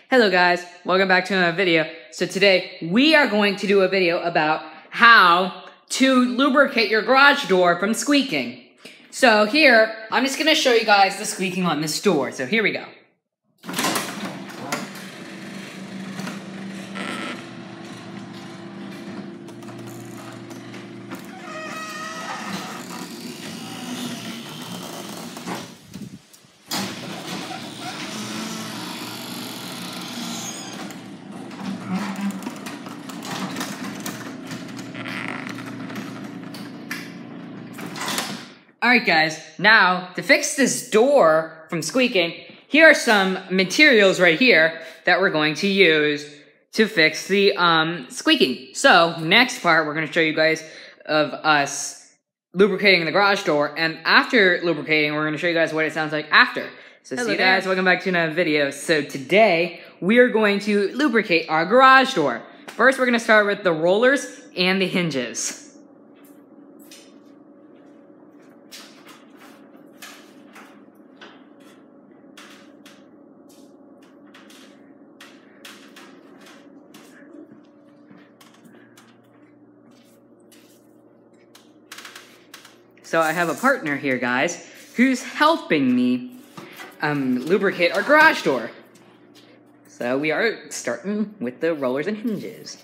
Hello guys, welcome back to another video. So today we are going to do a video about how to lubricate your garage door from squeaking. So here, I'm just going to show you guys the squeaking on this door. So here we go. Alright guys, now to fix this door from squeaking, here are some materials right here that we're going to use to fix the squeaking. So, next part we're going to show you guys of us lubricating the garage door, and after lubricating we're going to show you guys what it sounds like after. So see you guys, welcome back to another video. So today, we are going to lubricate our garage door. First we're going to start with the rollers and the hinges. So I have a partner here, guys, who's helping me lubricate our garage door. So we are starting with the rollers and hinges.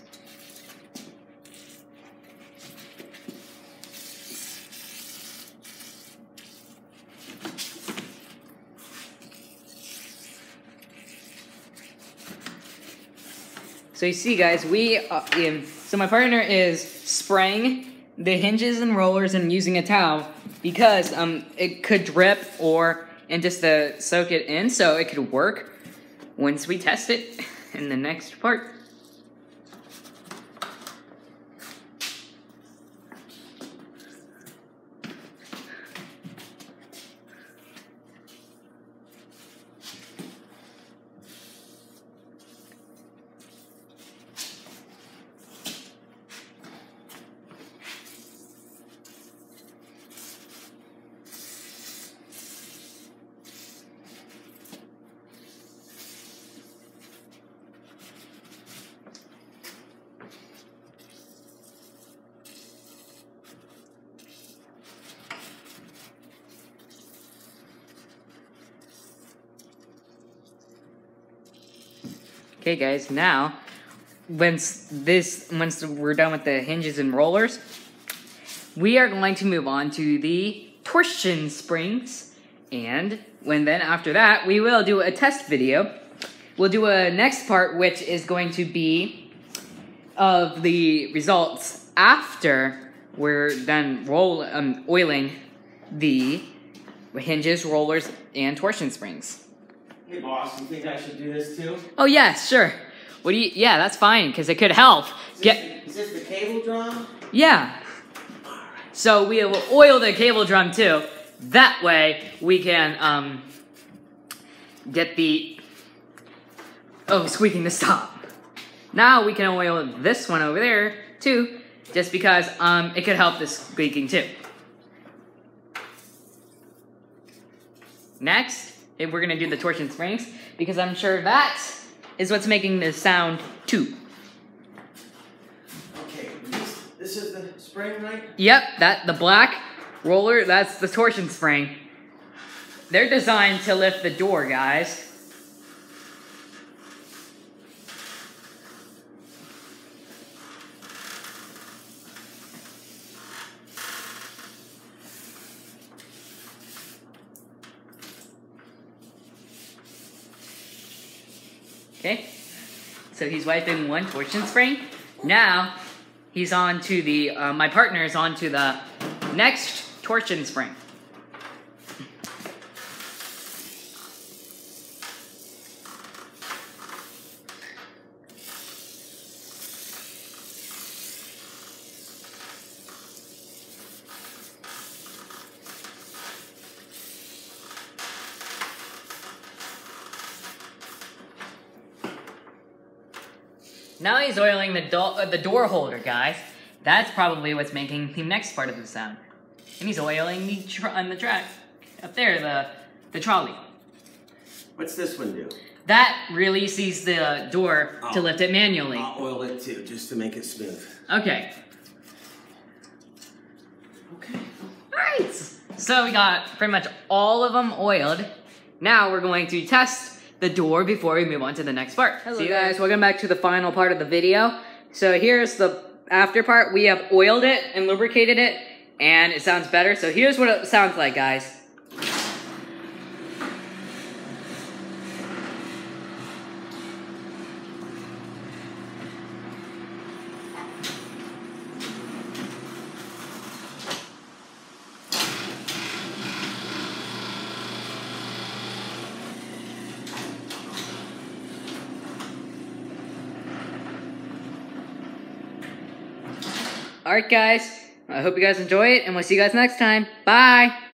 So you see, guys, so my partner is spraying the hinges and rollers and using a towel because it could drip and just soak it in, so it could work once we test it in the next part. Okay guys, now, once we're done with the hinges and rollers, we are going to move on to the torsion springs, and then after that, we will do a test video. We'll do a next part, which is going to be of the results after we're done oiling the hinges, rollers, and torsion springs. Hey boss, you think I should do this too? Oh yeah, sure. Yeah, that's fine, because it could help. Is this the cable drum? Yeah. So we will oil the cable drum too. That way we can get the squeaking to stop. Now we can oil this one over there too, just because it could help the squeaking too. Next, we're gonna do the torsion springs, because I'm sure that is what's making the sound too. Okay, this is the spring, right? Yep, the black roller, that's the torsion spring. They're designed to lift the door, guys. Okay, so he's wiping one torsion spring. Now, he's on to my partner is on to the next torsion spring. Now he's oiling the door holder, guys. That's probably what's making the next part of the sound. And he's oiling the track up there, the trolley. What's this one do? that releases the door to lift it manually. I'll oil it too, just to make it smooth. Okay. Okay. Alright. So we got pretty much all of them oiled. Now we're going to test the door before we move on to the next part. Hello See you guys, welcome back to the final part of the video. So here's the after part. We have oiled it and lubricated it, and it sounds better. So here's what it sounds like, guys. Alright guys, I hope you guys enjoy it, and we'll see you guys next time. Bye!